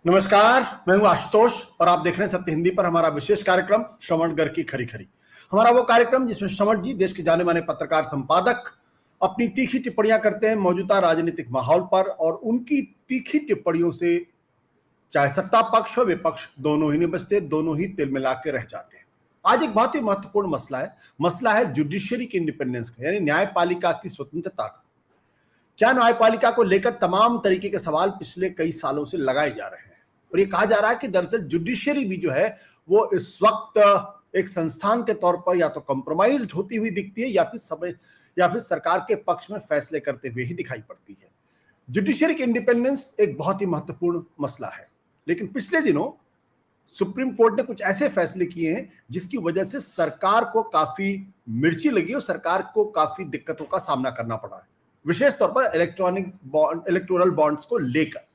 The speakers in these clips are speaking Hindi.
नमस्कार, मैं हूं आशुतोष और आप देख रहे हैं सत्य हिंदी पर हमारा विशेष कार्यक्रम श्रवण घर की खरी खरी। हमारा वो कार्यक्रम जिसमें श्रवण जी देश के जाने माने पत्रकार संपादक अपनी तीखी टिप्पणियां करते हैं मौजूदा राजनीतिक माहौल पर और उनकी तीखी टिप्पणियों से चाहे सत्ता पक्ष हो विपक्ष दोनों ही नहीं बचते, दोनों ही तिल मिला के रह जाते हैं। आज एक बहुत ही महत्वपूर्ण मसला है जुडिशियरी की इंडिपेंडेंस का, यानी न्यायपालिका की स्वतंत्रता का। क्या न्यायपालिका को लेकर तमाम तरीके के सवाल पिछले कई सालों से लगाए जा रहे हैं और ये कहा जा रहा है कि दरअसल जुडिशियरी भी जो है वो इस वक्त एक संस्थान के तौर पर या तो कॉम्प्रोमाइज्ड होती हुई दिखती है या फिर सरकार के पक्ष में फैसले करते हुए ही दिखाई पड़ती है। जुडिशियरी की इंडिपेंडेंस एक बहुत ही महत्वपूर्ण मसला है, लेकिन पिछले दिनों सुप्रीम कोर्ट ने कुछ ऐसे फैसले किए हैं जिसकी वजह से सरकार को काफी मिर्ची लगी और सरकार को काफी दिक्कतों का सामना करना पड़ा है, विशेष तौर पर इलेक्टोरल बॉन्ड्स को लेकर।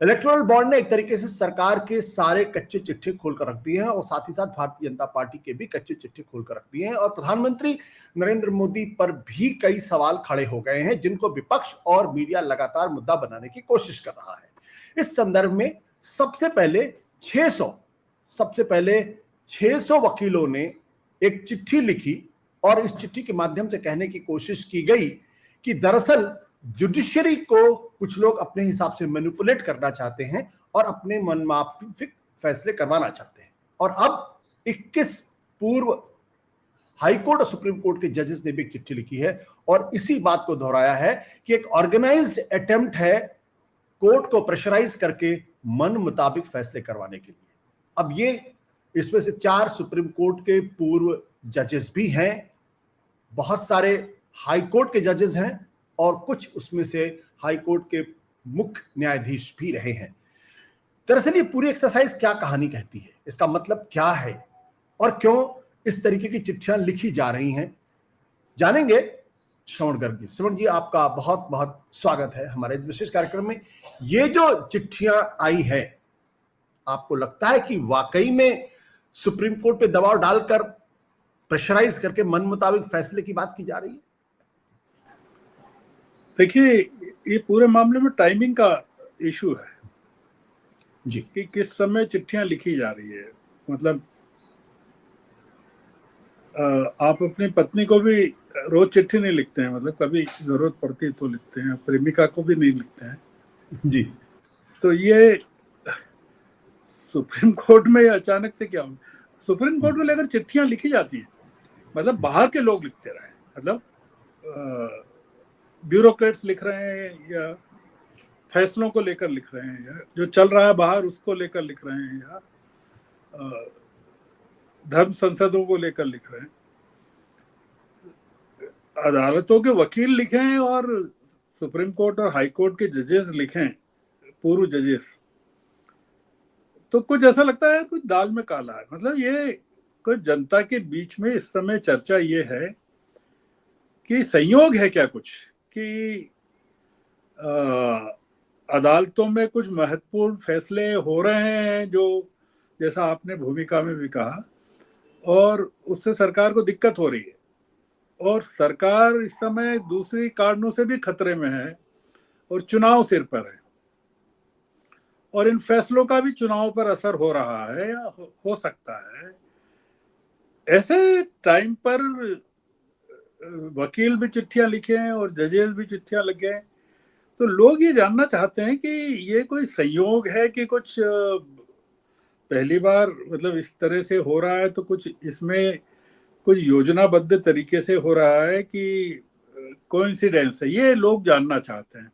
इलेक्टोरल बॉन्ड ने एक तरीके से सरकार के सारे कच्चे चिट्ठे खोलकर रख दिए हैं और साथ ही साथ भारतीय जनता पार्टी के भी कच्चे चिट्ठे खोलकर रख दिए हैं और प्रधानमंत्री नरेंद्र मोदी पर भी कई सवाल खड़े हो गए हैं जिनको विपक्ष और मीडिया लगातार मुद्दा बनाने की कोशिश कर रहा है। इस संदर्भ में सबसे पहले 600 वकीलों ने एक चिट्ठी लिखी और इस चिट्ठी के माध्यम से कहने की कोशिश की गई कि दरअसल जुडिशरी को कुछ लोग अपने हिसाब से मैनिपुलेट करना चाहते हैं और अपने मनमाफिक फैसले करवाना चाहते हैं। और अब 21 पूर्व हाईकोर्ट और सुप्रीम कोर्ट के जजेस ने भी एक चिट्ठी लिखी है और इसी बात को दोहराया है कि एक ऑर्गेनाइज्ड अटेम्प्ट है कोर्ट को प्रेशराइज करके मन मुताबिक फैसले करवाने के लिए। अब ये इसमें से 4 सुप्रीम कोर्ट के पूर्व जजेस भी हैं, बहुत सारे हाई कोर्ट के जजेस हैं और कुछ उसमें से हाई कोर्ट के मुख्य न्यायाधीश भी रहे हैं। दरअसल ये पूरी एक्सरसाइज क्या कहानी कहती है, इसका मतलब क्या है और क्यों इस तरीके की चिट्ठियां लिखी जा रही हैं, जानेंगे श्रवण गर्ग जी। श्रवण जी, आपका बहुत बहुत स्वागत है हमारे विशेष कार्यक्रम में। ये जो चिट्ठियां आई है, आपको लगता है कि वाकई में सुप्रीम कोर्ट पे दबाव डालकर प्रेशराइज करके मन मुताबिक फैसले की बात की जा रही है? देखिए, ये पूरे मामले में टाइमिंग का इशू है जी कि किस समय चिट्ठियां लिखी जा रही है। मतलब आप अपनी पत्नी को भी रोज चिट्ठी नहीं लिखते हैं, मतलब कभी जरूरत पड़ती तो लिखते हैं, प्रेमिका को भी नहीं लिखते हैं जी। तो ये सुप्रीम कोर्ट में अचानक से क्या हो, सुप्रीम कोर्ट को लेकर चिट्ठियां लिखी जाती हैं, मतलब बाहर के लोग लिखते रहे, मतलब ब्यूरोक्रेट्स लिख रहे हैं या फैसलों को लेकर लिख रहे हैं या जो चल रहा है बाहर उसको लेकर लिख रहे हैं या धर्म संसदों को लेकर लिख रहे हैं, अदालतों के वकील लिखें और सुप्रीम कोर्ट और हाई कोर्ट के जजेस लिखें, पूर्व जजेस, तो कुछ ऐसा लगता है कुछ दाल में काला है। मतलब ये कुछ जनता के बीच में इस समय चर्चा ये है कि संयोग है क्या कुछ कि अदालतों में कुछ महत्वपूर्ण फैसले हो रहे हैं जो, जैसा आपने भूमिका में भी कहा, और उससे सरकार को दिक्कत हो रही है और सरकार इस समय दूसरी कारणों से भी खतरे में है और चुनाव सिर पर है और इन फैसलों का भी चुनाव पर असर हो रहा है या हो सकता है। ऐसे टाइम पर वकील भी चिट्ठियां लिखे हैं और जजेस भी चिट्ठियां लिखे हैं, तो लोग ये जानना चाहते हैं कि ये कोई संयोग है कि कुछ पहली बार मतलब इस तरह से हो रहा है, तो कुछ इसमें कुछ योजनाबद्ध तरीके से हो रहा है कि कोइंसिडेंस है, ये लोग जानना चाहते हैं।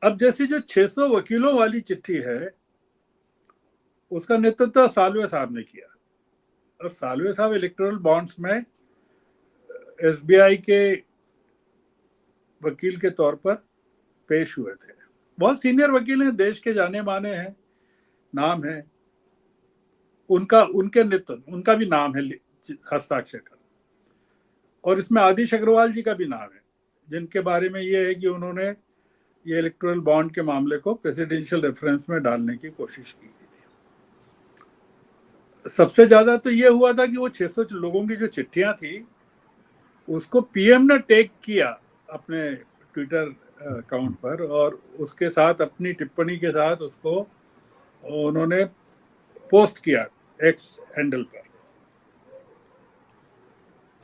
अब जैसे जो 600 वकीलों वाली चिट्ठी है उसका नेतृत्व सालवे साहब ने किया और सालवे साहब इलेक्टोरल बॉन्ड्स में एसबीआई के वकील के तौर पर पेश हुए थे। बहुत सीनियर वकील हैं, देश के जाने माने हैं, नाम है उनके नेतृत्व, उनका भी नाम है हस्ताक्षर का, और इसमें आदिश अग्रवाल जी का भी नाम है, जिनके बारे में ये है कि उन्होंने ये इलेक्टोरल बॉन्ड के मामले को प्रेसिडेंशियल रेफरेंस में डालने की कोशिश की थी। सबसे ज्यादा तो ये हुआ था कि वो 600 लोगों की जो चिट्ठियां थी उसको पीएम ने टेक किया अपने ट्विटर अकाउंट पर और उसके साथ अपनी टिप्पणी के साथ उसको उन्होंने पोस्ट किया एक्स हैंडल पर।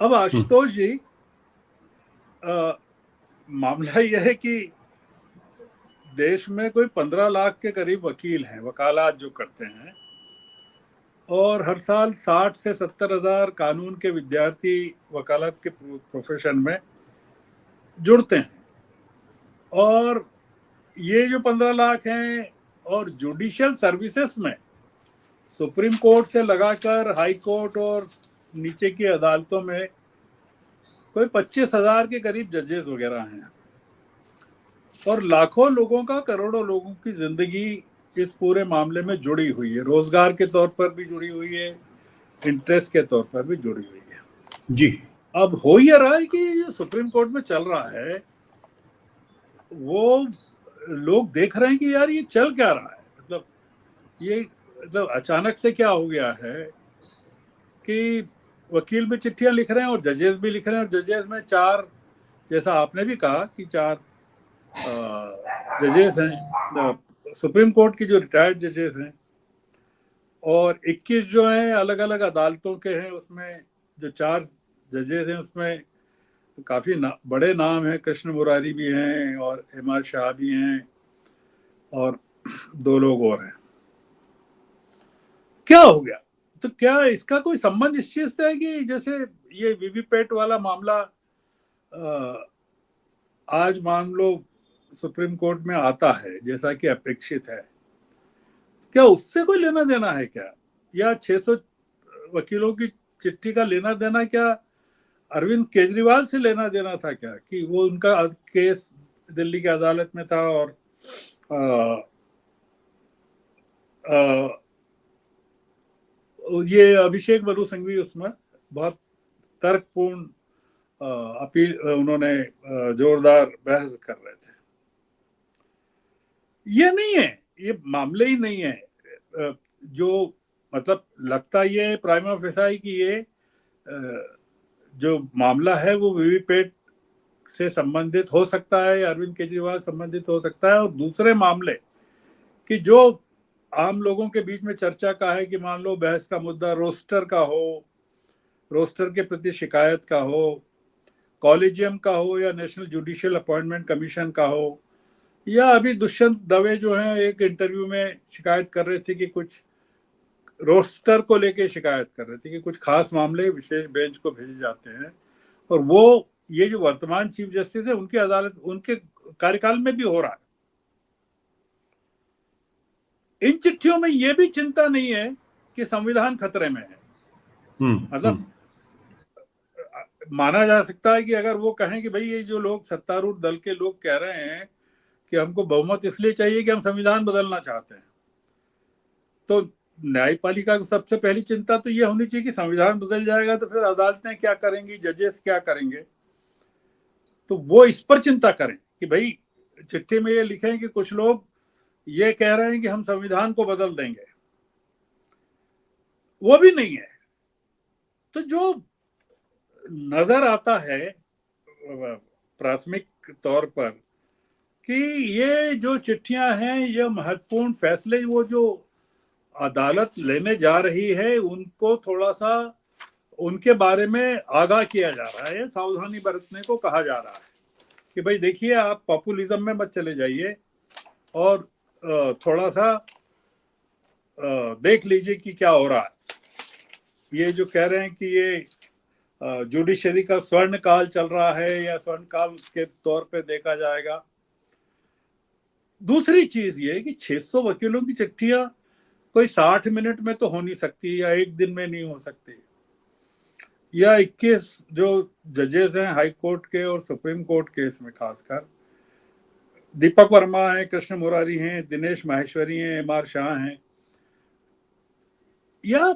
अब आशुतोष जी, मामला यह है कि देश में कोई 15 लाख के करीब वकील हैं, वकालत जो करते हैं, और हर साल 60 से 70 हजार कानून के विद्यार्थी वकालत के प्रोफेशन में जुड़ते हैं। और ये जो 15 लाख हैं, और जुडिशियल सर्विसेज में सुप्रीम कोर्ट से लगाकर हाई कोर्ट और नीचे की अदालतों में कोई 25 हजार के करीब जजेस वगैरह हैं, और लाखों लोगों का, करोड़ों लोगों की जिंदगी इस पूरे मामले में जुड़ी हुई है। रोजगार के तौर पर भी जुड़ी हुई है, इंटरेस्ट के तौर पर भी जुड़ी हुई है जी। अब हो ये रहा है कि जो सुप्रीम कोर्ट में चल रहा है, वो लोग देख रहे हैं कि यार ये चल क्या रहा है, मतलब ये मतलब अचानक से क्या हो गया है कि वकील भी चिट्ठियां लिख रहे हैं और जजेस भी लिख रहे हैं, और जजेस में 4, जैसा आपने भी कहा कि 4 जजेस हैं सुप्रीम कोर्ट की, जो रिटायर्ड जजेस हैं, और 21 जो हैं अलग अलग अदालतों के हैं। उसमें जो 4 जजेस हैं उसमें काफी बड़े नाम हैं, कृष्ण मुरारी भी हैं और एम.आर. शाह भी हैं, और 2 लोग और हैं। क्या हो गया? तो क्या इसका कोई संबंध इस चीज से है कि जैसे ये वीवीपैट वाला मामला आज मान लो सुप्रीम कोर्ट में आता है जैसा कि अपेक्षित है, क्या उससे कोई लेना देना है क्या? या 600 वकीलों की चिट्ठी का लेना देना क्या अरविंद केजरीवाल से लेना देना था क्या, कि वो उनका केस दिल्ली की अदालत में था और ये अभिषेक मनु सिंघवी उसमें बहुत तर्कपूर्ण अपील, उन्होंने जोरदार बहस कर रहे थे। ये नहीं है, ये मामले ही नहीं है। जो मतलब लगता ये है प्राइमा फेसाई कि ये जो मामला है वो वीवीपैट से संबंधित हो सकता है, अरविंद केजरीवाल संबंधित हो सकता है, और दूसरे मामले कि जो आम लोगों के बीच में चर्चा का है कि मान लो बहस का मुद्दा रोस्टर का हो, रोस्टर के प्रति शिकायत का हो, कॉलेजियम का हो, या नेशनल जुडिशियल अपॉइंटमेंट कमीशन का हो, या अभी दुष्यंत दवे जो हैं एक इंटरव्यू में शिकायत कर रहे थे कि कुछ रोस्टर को लेके शिकायत कर रहे थे कि कुछ खास मामले विशेष बेंच को भेजे जाते हैं, और वो ये जो वर्तमान चीफ जस्टिस है उनकी अदालत, उनके कार्यकाल में भी हो रहा है। इन चिट्ठियों में ये भी चिंता नहीं है कि संविधान खतरे में है। मतलब माना जा सकता है कि अगर वो कहें कि भाई ये जो लोग सत्तारूढ़ दल के लोग कह रहे हैं कि हमको बहुमत इसलिए चाहिए कि हम संविधान बदलना चाहते हैं, तो न्यायपालिका को सबसे पहली चिंता तो ये होनी चाहिए कि संविधान बदल जाएगा तो फिर अदालतें क्या करेंगी, जजेस क्या करेंगे। तो वो इस पर चिंता करें कि भाई चिट्ठी में ये लिखें कि कुछ लोग ये कह रहे हैं कि हम संविधान को बदल देंगे, वो भी नहीं है। तो जो नजर आता है प्राथमिक तौर पर कि ये जो चिट्ठियां हैं, ये महत्वपूर्ण फैसले वो जो अदालत लेने जा रही है उनको थोड़ा सा उनके बारे में आगाह किया जा रहा है, सावधानी बरतने को कहा जा रहा है कि भाई देखिए आप पॉपुलिज्म में मत चले जाइए, और थोड़ा सा देख लीजिए कि क्या हो रहा है। ये जो कह रहे हैं कि ये जुडिशरी का स्वर्ण काल चल रहा है या स्वर्ण काल के तौर पे देखा जाएगा। दूसरी चीज ये कि 600 वकीलों की चिट्ठियां कोई 60 मिनट में तो हो नहीं सकती, या एक दिन में नहीं हो सकती, या 21 जो जजेस हैं हाई कोर्ट के और सुप्रीम कोर्ट के, इसमें खासकर दीपक वर्मा हैं, कृष्ण मुरारी हैं, दिनेश माहेश्वरी हैं, एम.आर. शाह हैं, या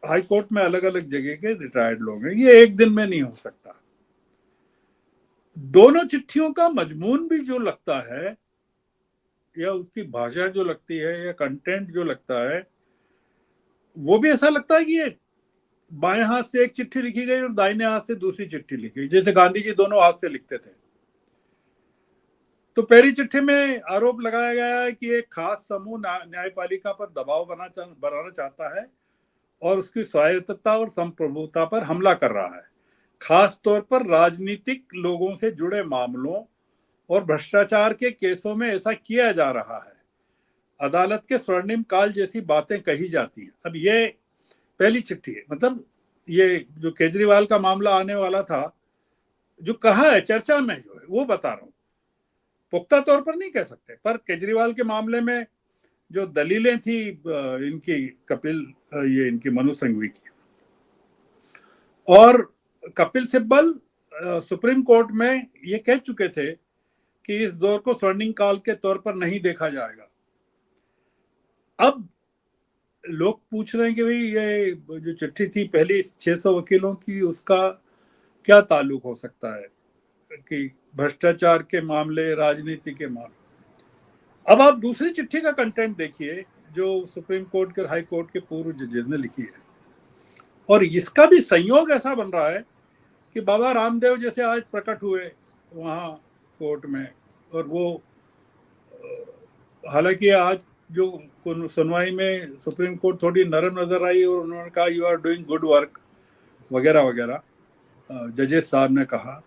हाई कोर्ट में अलग अलग जगह के रिटायर्ड लोग हैं, ये एक दिन में नहीं हो सकता। दोनों चिट्ठियों का मजमून भी जो लगता है, या उसकी भाषा जो लगती है, या कंटेंट जो लगता है, वो भी ऐसा लगता है कि ये बाएं हाथ से एक चिट्ठी लिखी गई और दाहिने हाथ से दूसरी चिट्ठी लिखी गई, जैसे गांधी जी दोनों हाथ से लिखते थे। तो पहली चिट्ठी में आरोप लगाया गया है कि एक खास समूह न्यायपालिका पर दबाव बनाना चाहता है और उसकी स्वायत्तता और संप्रभुता पर हमला कर रहा है, खास तौर पर राजनीतिक लोगों से जुड़े मामलों और भ्रष्टाचार के केसों में ऐसा किया जा रहा है। अदालत के स्वर्णिम काल जैसी बातें कही जाती हैं। अब ये पहली चिट्ठी है, मतलब ये जो केजरीवाल का मामला आने वाला था, जो कहा है चर्चा में जो है वो बता रहा हूं, पुख्ता तौर पर नहीं कह सकते, पर केजरीवाल के मामले में जो दलीलें थी इनकी कपिल ये इनकी मनु संघवी की, और कपिल सिब्बल सुप्रीम कोर्ट में ये कह चुके थे कि इस दौर को स्वर्णिम काल के तौर पर नहीं देखा जाएगा। अब लोग पूछ रहे हैं कि भाई ये जो चिट्ठी थी पहली 600 वकीलों की, उसका क्या ताल्लुक हो सकता है कि भ्रष्टाचार के मामले, राजनीति के मामले। अब आप दूसरी चिट्ठी का कंटेंट देखिए जो सुप्रीम कोर्ट के, हाई कोर्ट के पूर्व जजेस ने लिखी है, और इसका भी संयोग ऐसा बन रहा है कि बाबा रामदेव जैसे आज प्रकट हुए वहां कोर्ट में, और वो हालांकि आज जो सुनवाई में सुप्रीम कोर्ट थोड़ी नरम नजर आई और उन्होंने कहा you are doing good work वगैरह वगैरह, जजेस साहब ने कहा,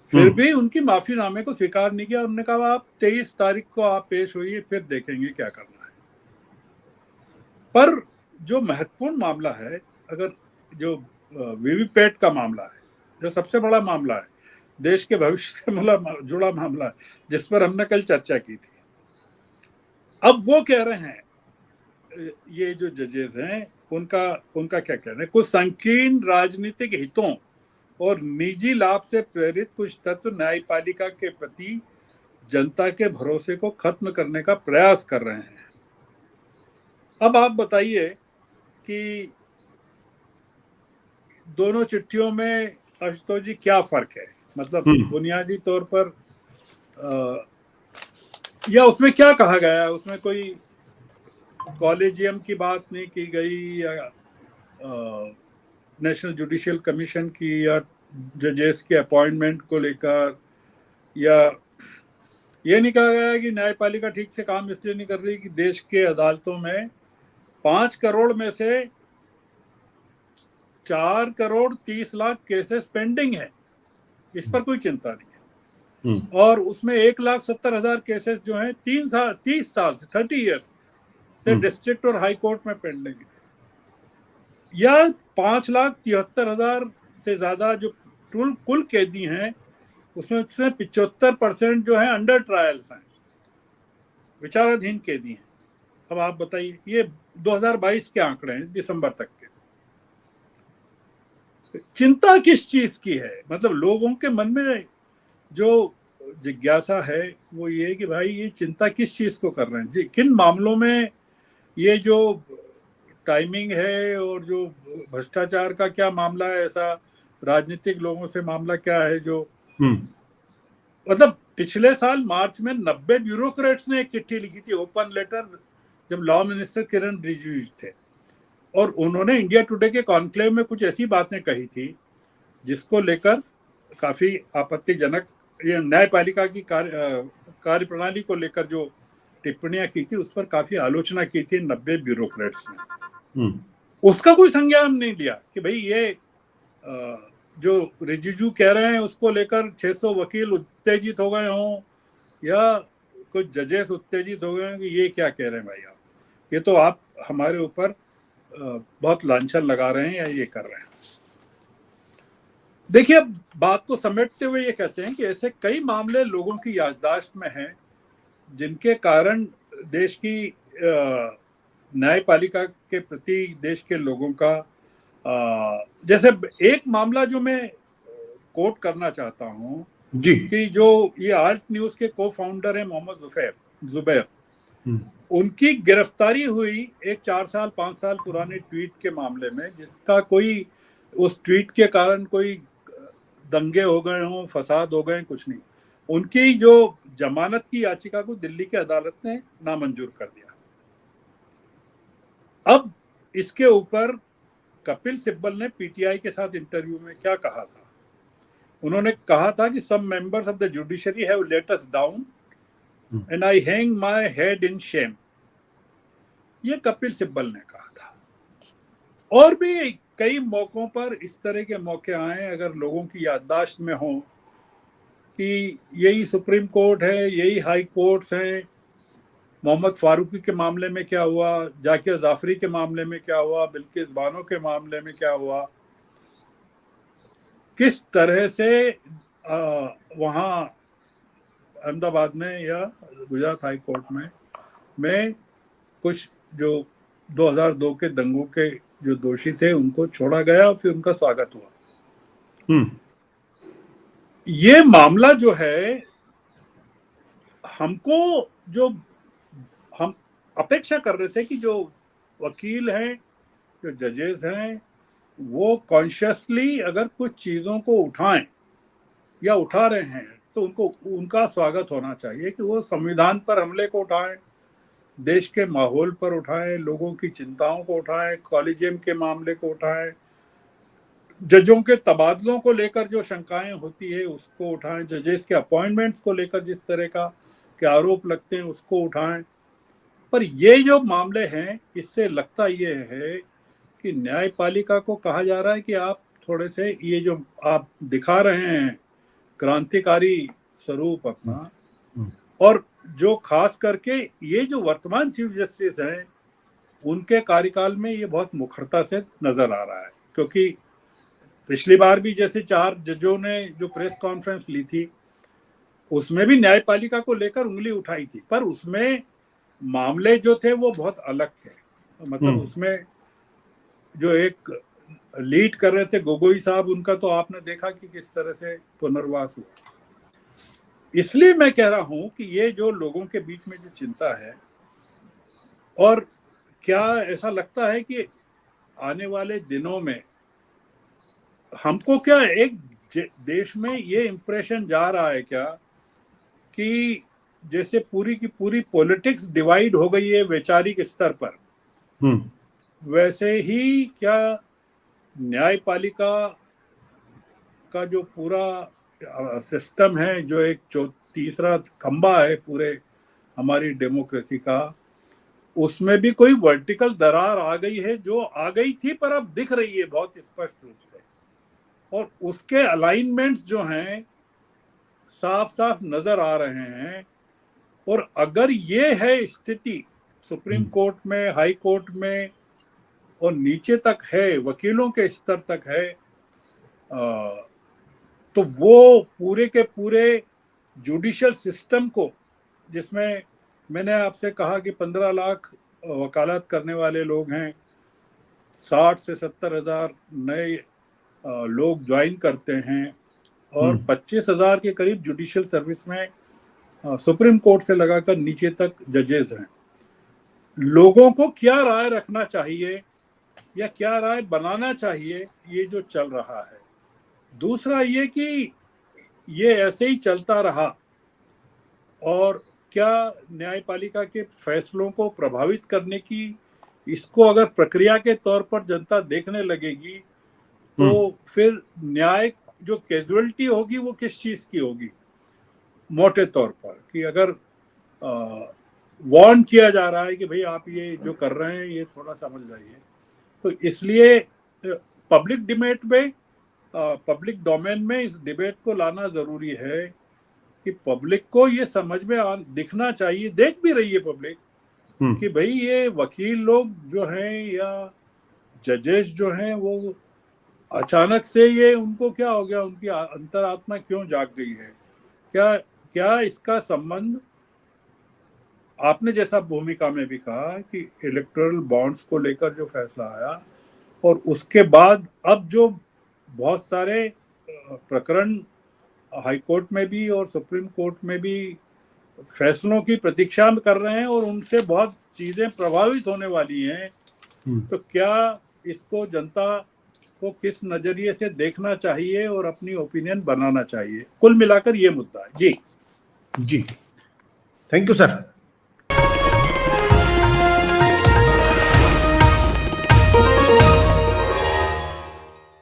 फिर भी उनकी माफीनामे को स्वीकार नहीं किया। उन्होंने कहा आप 23 तारीख को आप पेश होइए, फिर देखेंगे क्या करना है। पर जो महत्वपूर्ण मामला है, अगर जो वीवीपैट का मामला है, जो सबसे बड़ा मामला है, देश के भविष्य से जुड़ा मामला है, जिस पर हमने कल चर्चा की थी, अब वो कह रहे हैं, ये जो जजेस हैं उनका क्या कहना है, कुछ संकीर्ण राजनीतिक हितों और निजी लाभ से प्रेरित कुछ तत्व न्यायपालिका के प्रति जनता के भरोसे को खत्म करने का प्रयास कर रहे हैं। अब आप बताइए कि दोनों चिट्ठियों में आशुतोष जी क्या फर्क है, मतलब बुनियादी तौर पर या उसमें क्या कहा गया है? उसमें कोई कॉलेजियम की बात नहीं की गई, या नेशनल जुडिशियल कमीशन की, या जजेस के अपॉइंटमेंट को लेकर, या ये नहीं कहा गया कि न्यायपालिका ठीक से काम इसलिए नहीं कर रही कि देश के अदालतों में 5 करोड़ में से 4 करोड़ 30 लाख केसेस पेंडिंग है, इस पर कोई चिंता नहीं है, और उसमें 1,70,000 केसेस जो हैं 30 साल से 30 इयर्स से डिस्ट्रिक्ट और हाई कोर्ट में पेंडिंग है, या 5,73,000 से ज्यादा जो कुल कैदी हैं उसमें से 75% जो है अंडर ट्रायल्स हैं, विचाराधीन कैदी हैं। अब आप बताइए, ये 2022 के आंकड़े हैं, दिसंबर तक के। चिंता किस चीज की है? मतलब लोगों के मन में जो जिज्ञासा है वो ये है कि भाई ये चिंता किस चीज को कर रहे हैं, किन मामलों में ये जो टाइमिंग है, और जो भ्रष्टाचार का क्या मामला है, ऐसा राजनीतिक लोगों से मामला क्या है जो मतलब पिछले साल मार्च में 90 ब्यूरोक्रेट्स ने एक चिट्ठी लिखी थी, ओपन लेटर, जब लॉ मिनिस्टर किरण रिजिजू थे, और उन्होंने इंडिया टुडे के कॉन्क्लेव में कुछ ऐसी बातें कही थी जिसको लेकर काफी आपत्तिजनक, ये न्यायपालिका की कार्यप्रणाली को लेकर जो टिप्पणियां की थी उस पर काफी आलोचना की थी 90 ब्यूरोक्रेट्स ने। उसका कोई संज्ञान नहीं लिया कि भाई ये जो रिजिजू कह रहे हैं उसको लेकर 600 वकील उत्तेजित हो गए हों, या कुछ जजेस उत्तेजित हो गए हैं कि ये क्या कह रहे हैं भाई आप, ये तो आप हमारे ऊपर बहुत लांछन लगा रहे हैं या ये कर रहे हैं। देखिए, अब बात को समेटते हुए ये कहते हैं कि ऐसे कई मामले लोगों की याददाश्त में हैं जिनके कारण देश की न्यायपालिका के प्रति देश के लोगों का जैसे एक मामला जो मैं कोट करना चाहता हूं जी, कि जो ये आल्ट न्यूज के को फाउंडर है मोहम्मद जुबैर, उनकी गिरफ्तारी हुई एक 4 साल 5 साल पुराने ट्वीट के मामले में, जिसका कोई उस ट्वीट के कारण कोई दंगे हो गए हों, फसाद हो गए, कुछ नहीं। उनकी जो जमानत की याचिका को दिल्ली की अदालत ने नामंजूर कर दिया। अब इसके ऊपर कपिल सिब्बल ने पीटीआई के साथ इंटरव्यू में क्या कहा था? उन्होंने कहा था कि some members of the judiciary have let us down and I hang my head in shame, ये कपिल सिब्बल ने कहा था। और भी कई मौकों पर इस तरह के मौके आए, अगर लोगों की याददाश्त में हो कि यही सुप्रीम कोर्ट है, यही हाई कोर्ट्स हैं, मोहम्मद फारूकी के मामले में क्या हुआ, जाकिर जाफरी के मामले में क्या हुआ, बिल्किस बानो के मामले में क्या हुआ, किस तरह से वहाँ अहमदाबाद में या गुजरात हाई कोर्ट में कुछ जो 2002 के दंगों के जो दोषी थे उनको छोड़ा गया और फिर उनका स्वागत हुआ। ये मामला जो है, हमको जो हम अपेक्षा कर रहे थे कि जो वकील हैं, जो जजेस हैं, वो कॉन्शियसली अगर कुछ चीजों को उठाएं या उठा रहे हैं तो उनका स्वागत होना चाहिए कि वो संविधान पर हमले को उठाएं, देश के माहौल पर उठाएं, लोगों की चिंताओं को उठाएं, कॉलेजियम के मामले को उठाएं, जजों के तबादलों को लेकर जो शंकाएं होती है उसको उठाएं, जजेस के अपॉइंटमेंट्स को लेकर जिस तरह के आरोप लगते हैं उसको उठाएं। पर ये जो मामले हैं, इससे लगता ये है कि न्यायपालिका को कहा जा रहा है कि आप थोड़े से ये जो आप दिखा रहे हैं क्रांतिकारी स्वरूप अपना, और जो खास करके ये जो वर्तमान चीफ जस्टिस हैं उनके कार्यकाल में ये बहुत मुखरता से नजर आ रहा है। क्योंकि पिछली बार भी जैसे 4 जजों ने जो प्रेस कॉन्फ्रेंस ली थी उसमें भी न्यायपालिका को लेकर उंगली उठाई थी, पर उसमें मामले जो थे वो बहुत अलग थे। मतलब उसमें जो एक लीड कर रहे थे गोगोई साहब, उनका तो आपने देखा कि किस तरह से पुनर्वास हुआ। इसलिए मैं कह रहा हूं कि ये जो लोगों के बीच में जो चिंता है, और क्या ऐसा लगता है कि आने वाले दिनों में हमको क्या एक देश में ये इंप्रेशन जा रहा है क्या कि जैसे पूरी की पूरी पॉलिटिक्स डिवाइड हो गई है वैचारिक स्तर पर, वैसे ही क्या न्यायपालिका का जो पूरा सिस्टम है, जो एक तीसरा खंबा है पूरे हमारी डेमोक्रेसी का, उसमें भी कोई वर्टिकल दरार आ गई है, जो आ गई थी पर अब दिख रही है बहुत स्पष्ट रूप से, और उसके अलाइनमेंट्स जो हैं साफ साफ नजर आ रहे हैं। और अगर ये है स्थिति सुप्रीम कोर्ट में, हाई कोर्ट में और नीचे तक है, वकीलों के स्तर तक है, तो वो पूरे के पूरे जुडिशियल सिस्टम को, जिसमें मैंने आपसे कहा कि 15 लाख वकालत करने वाले लोग हैं, 60 से 70 हजार नए लोग ज्वाइन करते हैं, और 25 हजार के करीब जुडिशियल सर्विस में सुप्रीम कोर्ट से लगाकर नीचे तक जजेस हैं। लोगों को क्या राय रखना चाहिए या क्या राय बनाना चाहिए, ये जो चल रहा है। दूसरा ये कि ये ऐसे ही चलता रहा और क्या न्यायपालिका के फैसलों को प्रभावित करने की, इसको अगर प्रक्रिया के तौर पर जनता देखने लगेगी तो फिर न्याय जो कैजुअलिटी होगी वो किस चीज की होगी, मोटे तौर पर, कि अगर वार्न किया जा रहा है कि भाई आप ये जो कर रहे हैं ये थोड़ा समझ जाइए। तो इसलिए पब्लिक डिबेट में, पब्लिक डोमेन में इस डिबेट को लाना जरूरी है कि पब्लिक को ये समझ में दिखना चाहिए, देख भी रही है पब्लिक, कि भाई ये वकील लोग जो हैं या जजेस जो हैं वो अचानक से ये उनको क्या हो गया, उनकी अंतरात्मा क्यों जाग गई है, क्या इसका संबंध, आपने जैसा भूमिका में भी कहा कि इलेक्टोरल बॉन्ड्स को लेकर जो फैसला आया और उसके बाद अब जो बहुत सारे प्रकरण हाई कोर्ट में भी और सुप्रीम कोर्ट में भी फैसलों की प्रतीक्षा कर रहे हैं और उनसे बहुत चीजें प्रभावित होने वाली हैं, तो क्या इसको जनता को किस नजरिए से देखना चाहिए और अपनी ओपिनियन बनाना चाहिए, कुल मिलाकर ये मुद्दा है। जी जी, थैंक यू सर।